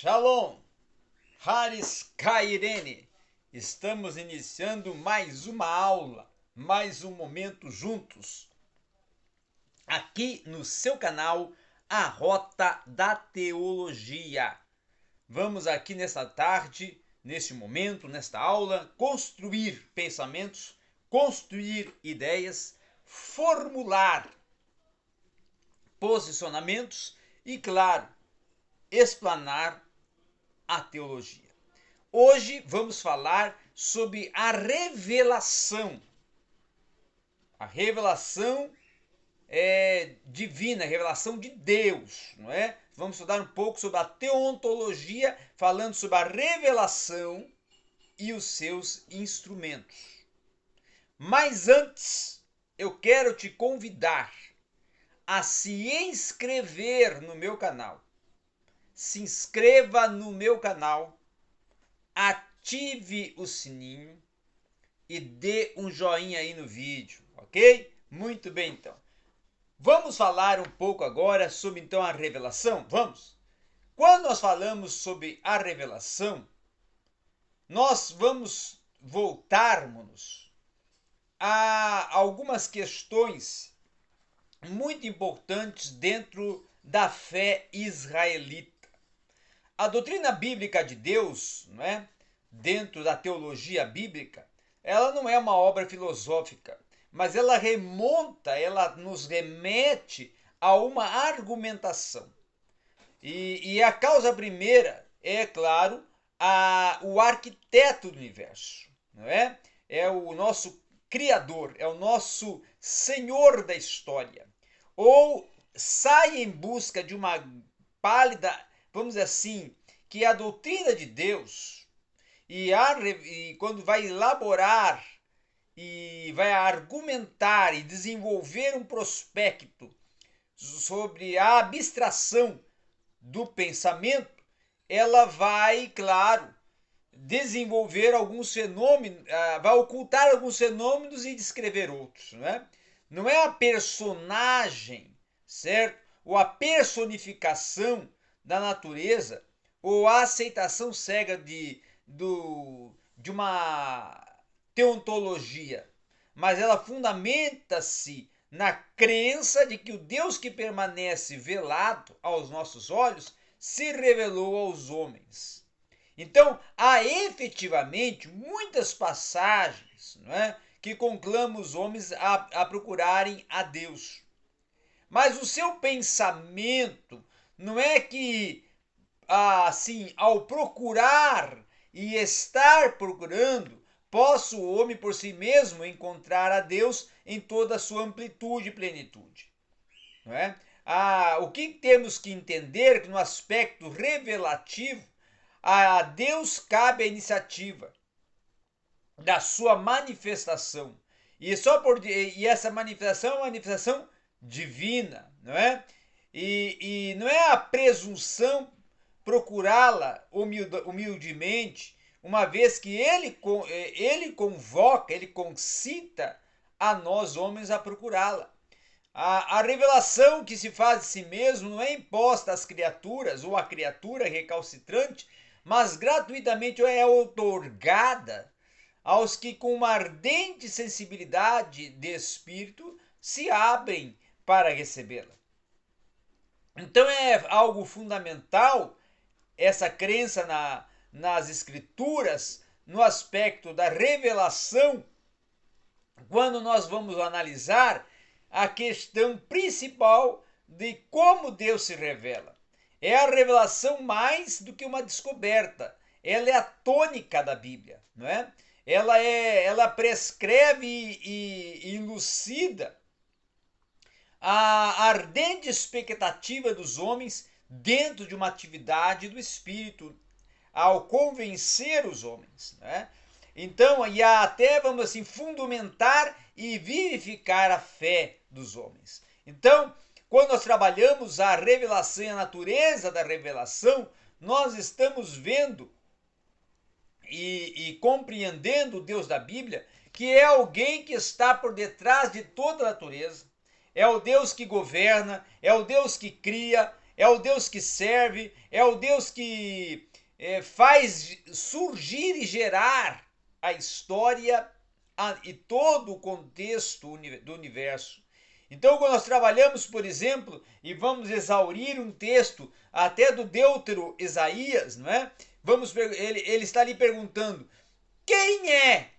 Shalom, Haris Kairene. Estamos iniciando mais uma aula, mais um momento juntos, aqui no seu canal, A Rota da Teologia. Vamos aqui nesta tarde, neste momento, nesta aula, construir pensamentos, construir ideias, formular posicionamentos e, claro, explanar a teologia. Hoje vamos falar sobre a revelação. A revelação divina, a revelação de Deus, não é? Vamos estudar um pouco sobre a teontologia, falando sobre a revelação e os seus instrumentos. Mas antes, eu quero te convidar a se inscrever no meu canal. Se inscreva no meu canal, ative o sininho e dê um joinha aí no vídeo, ok? Muito bem, então. Vamos falar um pouco agora sobre então a revelação? Vamos? Quando nós falamos sobre a revelação, nós vamos voltarmos a algumas questões muito importantes dentro da fé israelita. A doutrina bíblica de Deus, não é? Dentro da teologia bíblica, ela não é uma obra filosófica, mas ela remonta, ela nos remete a uma argumentação. E a causa primeira é, claro, o arquiteto do universo, não é? É o nosso Criador, é o nosso Senhor da história. Ou sai em busca de uma pálida, vamos dizer assim, que a doutrina de Deus, e quando vai elaborar e vai argumentar e desenvolver um prospecto sobre a abstração do pensamento, ela vai, claro, desenvolver alguns fenômenos, vai ocultar alguns fenômenos e descrever outros, não é? Não é a personagem, certo? Ou a personificação da natureza, ou a aceitação cega de uma teontologia, mas ela fundamenta-se na crença de que o Deus que permanece velado aos nossos olhos se revelou aos homens. Então, há efetivamente muitas passagens, não é, que conclamam os homens a procurarem a Deus. Mas o seu pensamento não é que, assim, ao procurar e estar procurando, possa o homem por si mesmo encontrar a Deus em toda a sua amplitude e plenitude. Não é? O que temos que entender é que no aspecto revelativo, a Deus cabe a iniciativa da sua manifestação. E essa manifestação é uma manifestação divina, não é? E não é a presunção procurá-la humildemente, uma vez que ele convoca, ele concita a nós homens a procurá-la. A revelação que se faz de si mesmo não é imposta às criaturas ou à criatura recalcitrante, mas gratuitamente é outorgada aos que com uma ardente sensibilidade de espírito se abrem para recebê-la. Então é algo fundamental essa crença nas escrituras, no aspecto da revelação, quando nós vamos analisar a questão principal de como Deus se revela. É a revelação mais do que uma descoberta. Ela é a tônica da Bíblia, não é? Ela prescreve e elucida a ardente expectativa dos homens dentro de uma atividade do Espírito, ao convencer os homens, né? Então, e até, vamos assim, fundamentar e vivificar a fé dos homens. Então, quando nós trabalhamos a revelação e a natureza da revelação, nós estamos vendo e compreendendo o Deus da Bíblia, que é alguém que está por detrás de toda a natureza, é o Deus que governa, é o Deus que cria, é o Deus que serve, é o Deus que faz surgir e gerar a história e todo o contexto do universo. Então, quando nós trabalhamos, por exemplo, e vamos exaurir um texto até do Deutero Isaías, não é? Ele está ali perguntando: quem é?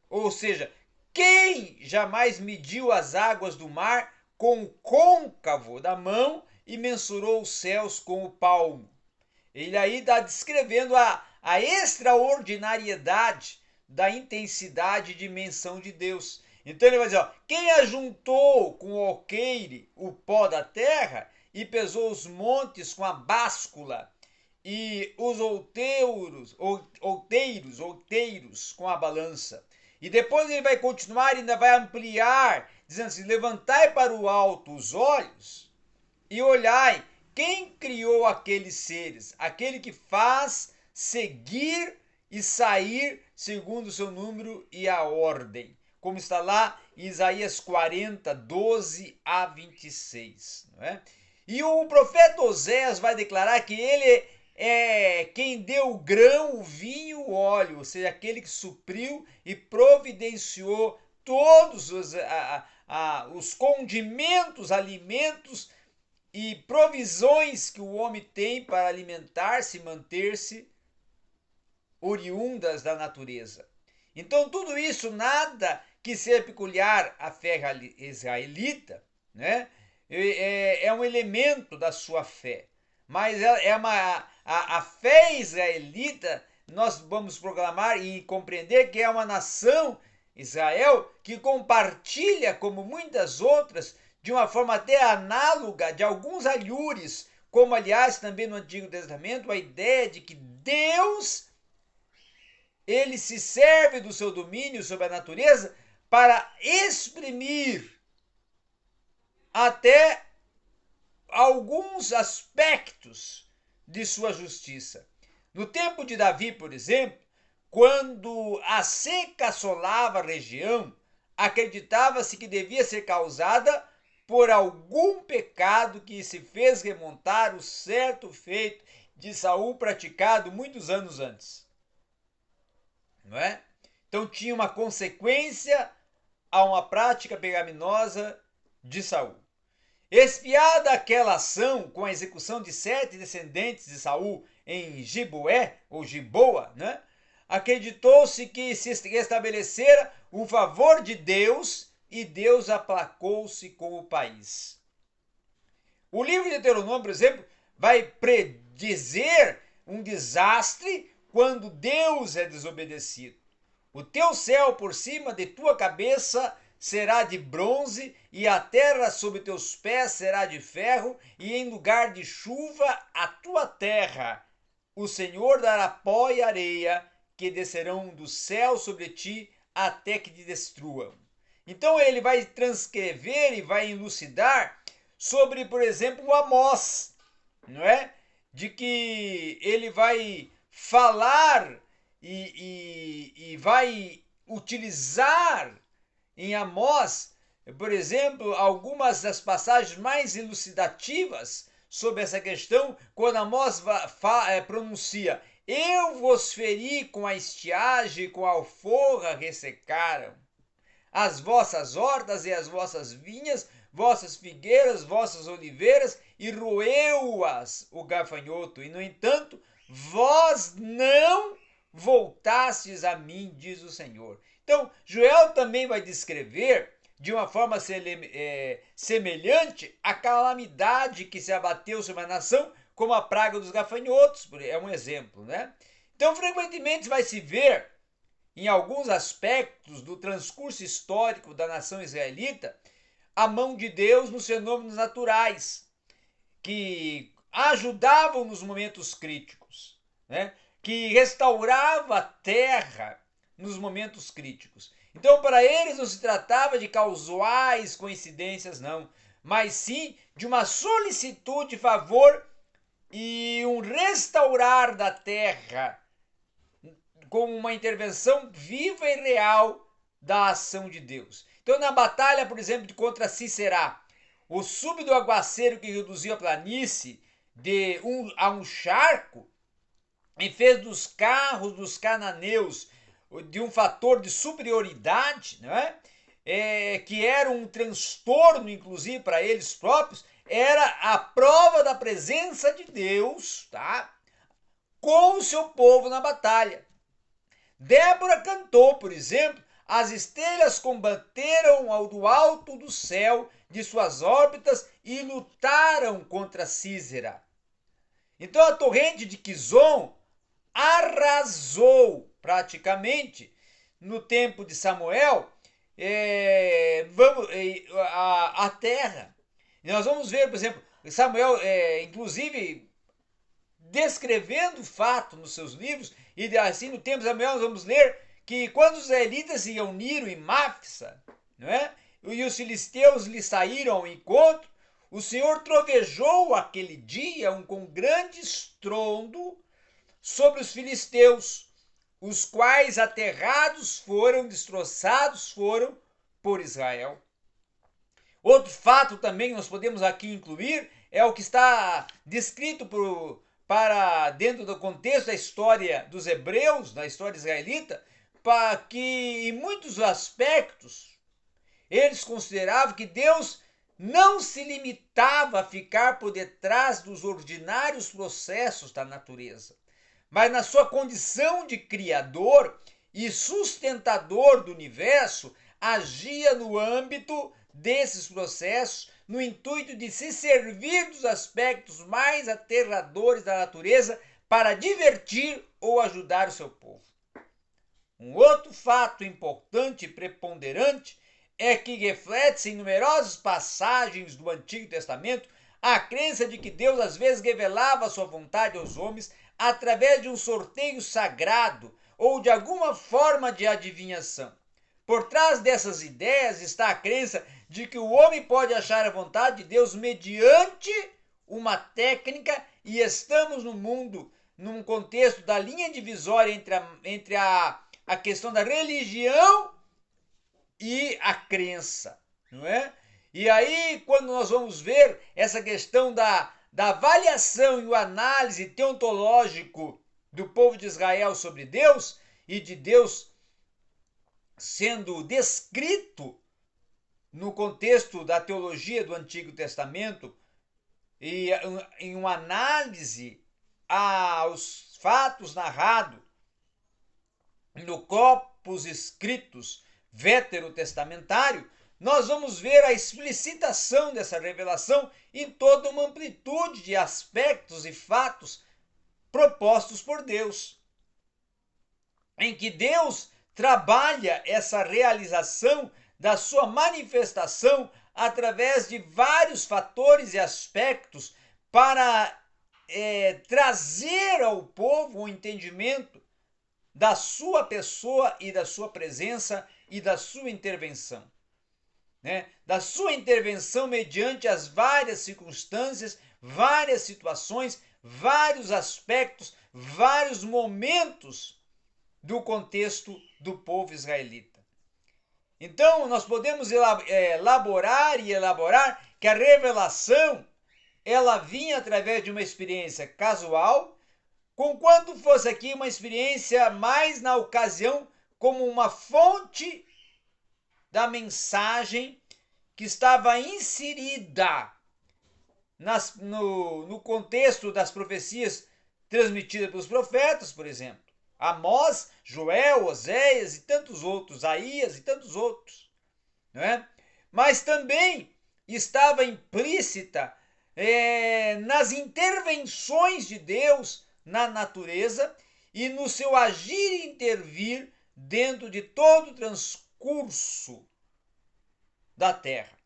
Ou seja, quem jamais mediu as águas do mar com o côncavo da mão e mensurou os céus com o palmo? Ele aí está descrevendo a extraordinariedade da intensidade e dimensão de Deus. Então ele vai dizer, ó, quem ajuntou com o alqueire o pó da terra e pesou os montes com a báscula e os outeiros com a balança. E depois ele vai continuar e ainda vai ampliar, dizendo assim, levantai para o alto os olhos e olhai quem criou aqueles seres, aquele que faz seguir e sair segundo o seu número e a ordem, como está lá em Isaías 40, 12 a 26. Não é? E o profeta Oséias vai declarar que ele é quem deu o grão, o vinho, o óleo, ou seja, aquele que supriu e providenciou todos os condimentos, alimentos e provisões que o homem tem para alimentar-se e manter-se oriundas da natureza. Então, tudo isso, nada que seja peculiar à fé israelita, né? É um elemento da sua fé. Mas a fé israelita, nós vamos proclamar e compreender que é uma nação, Israel, que compartilha, como muitas outras, de uma forma até análoga, de alguns alhures, como aliás também no Antigo Testamento, a ideia de que Deus, ele se serve do seu domínio sobre a natureza para exprimir até alguns aspectos de sua justiça. No tempo de Davi, por exemplo, quando a seca assolava a região, acreditava-se que devia ser causada por algum pecado que se fez remontar o certo feito de Saul praticado muitos anos antes. Não é? Então tinha uma consequência a uma prática pecaminosa de Saul. Expiada aquela ação com a execução de 7 descendentes de Saul em Gibeé, ou Giboa, né? Acreditou-se que se estabelecera o favor de Deus e Deus aplacou-se com o país. O livro de Deuteronômio, por exemplo, vai predizer um desastre quando Deus é desobedecido. O teu céu por cima de tua cabeça será de bronze, e a terra sob teus pés será de ferro, e em lugar de chuva a tua terra o Senhor dará pó e areia, que descerão do céu sobre ti até que te destruam. Então ele vai transcrever e vai elucidar sobre, por exemplo, o Amós, não é? De que ele vai falar e vai utilizar em Amós, por exemplo, algumas das passagens mais elucidativas sobre essa questão, quando Amós pronuncia: eu vos feri com a estiagem, com a alforra ressecaram. As vossas hortas e as vossas vinhas, vossas figueiras, vossas oliveiras, e roeu-as o gafanhoto. E, no entanto, vós não voltastes a mim, diz o Senhor. Então, Joel também vai descrever de uma forma semelhante a calamidade que se abateu sobre a nação, como a praga dos gafanhotos, é um exemplo, né? Então, frequentemente vai se ver, em alguns aspectos do transcurso histórico da nação israelita, a mão de Deus nos fenômenos naturais, que ajudavam nos momentos críticos, né? Que restaurava a terra nos momentos críticos. Então, para eles não se tratava de casuais coincidências, não, mas sim de uma solicitude de favor e um restaurar da terra como uma intervenção viva e real da ação de Deus. Então, na batalha, por exemplo, contra Sisera, o súbito aguaceiro que reduziu a planície a um charco e fez dos carros dos cananeus de um fator de superioridade, não é? Que era um transtorno, inclusive, para eles próprios, era a prova da presença de Deus, tá? Com o seu povo na batalha. Débora cantou, por exemplo, as estrelas combateram ao do alto do céu de suas órbitas e lutaram contra Sísera. Então a torrente de Quizon arrasou praticamente no tempo de Samuel a terra. E nós vamos ver, por exemplo, Samuel, inclusive, descrevendo o fato nos seus livros, e assim no tempo de Samuel nós vamos ler que quando os israelitas se reuniram em Mafsa, não é? E os filisteus lhe saíram ao encontro, o Senhor trovejou aquele dia com grande estrondo sobre os filisteus, os quais aterrados foram, destroçados foram por Israel. Outro fato também que nós podemos aqui incluir é o que está descrito para dentro do contexto da história dos hebreus, da história israelita, para que em muitos aspectos eles consideravam que Deus não se limitava a ficar por detrás dos ordinários processos da natureza, mas na sua condição de criador e sustentador do universo, agia no âmbito desses processos, no intuito de se servir dos aspectos mais aterradores da natureza para divertir ou ajudar o seu povo. Um outro fato importante e preponderante é que reflete-se em numerosas passagens do Antigo Testamento a crença de que Deus às vezes revelava a sua vontade aos homens através de um sorteio sagrado ou de alguma forma de adivinhação. Por trás dessas ideias está a crença de que o homem pode achar a vontade de Deus mediante uma técnica, e estamos no mundo, num contexto da linha divisória entre a questão da religião e a crença, não é? E aí, quando nós vamos ver essa questão da avaliação e o análise teontológico do povo de Israel sobre Deus, e de Deus sendo descrito no contexto da teologia do Antigo Testamento, e em uma análise aos fatos narrados no corpus escritos veterotestamentário, nós vamos ver a explicitação dessa revelação em toda uma amplitude de aspectos e fatos propostos por Deus, em que Deus trabalha essa realização da sua manifestação através de vários fatores e aspectos para trazer ao povo o entendimento da sua pessoa e da sua presença e da sua intervenção. Né? Da sua intervenção mediante as várias circunstâncias, várias situações, vários aspectos, vários momentos do contexto do povo israelita. Então, nós podemos elaborar que a revelação ela vinha através de uma experiência casual, conquanto fosse aqui uma experiência mais na ocasião como uma fonte da mensagem que estava inserida no contexto das profecias transmitidas pelos profetas, por exemplo. Amós, Joel, Oséias e tantos outros, Aías e tantos outros. Não é? Mas também estava implícita nas intervenções de Deus na natureza e no seu agir e intervir dentro de todo o transcurso da terra.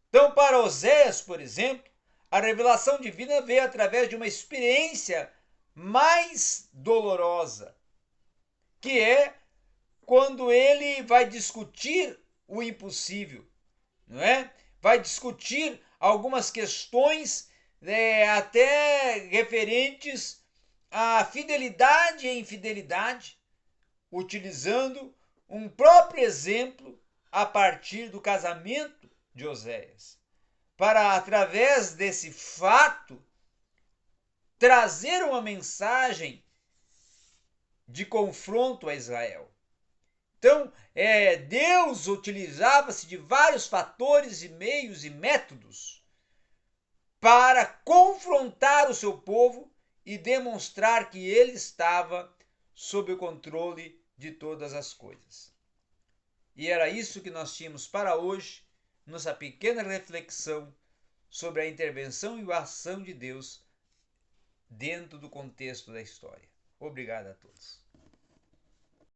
Então, para Oséias, por exemplo, a revelação divina veio através de uma experiência mais dolorosa, que é quando ele vai discutir o impossível, não é? Vai discutir algumas questões até referentes à fidelidade e infidelidade, utilizando um próprio exemplo a partir do casamento de Oséias, para, através desse fato, trazer uma mensagem de confronto a Israel. Então, Deus utilizava-se de vários fatores e meios e métodos para confrontar o seu povo e demonstrar que ele estava sob o controle de todas as coisas. E era isso que nós tínhamos para hoje, nossa pequena reflexão sobre a intervenção e a ação de Deus dentro do contexto da história. Obrigado a todos.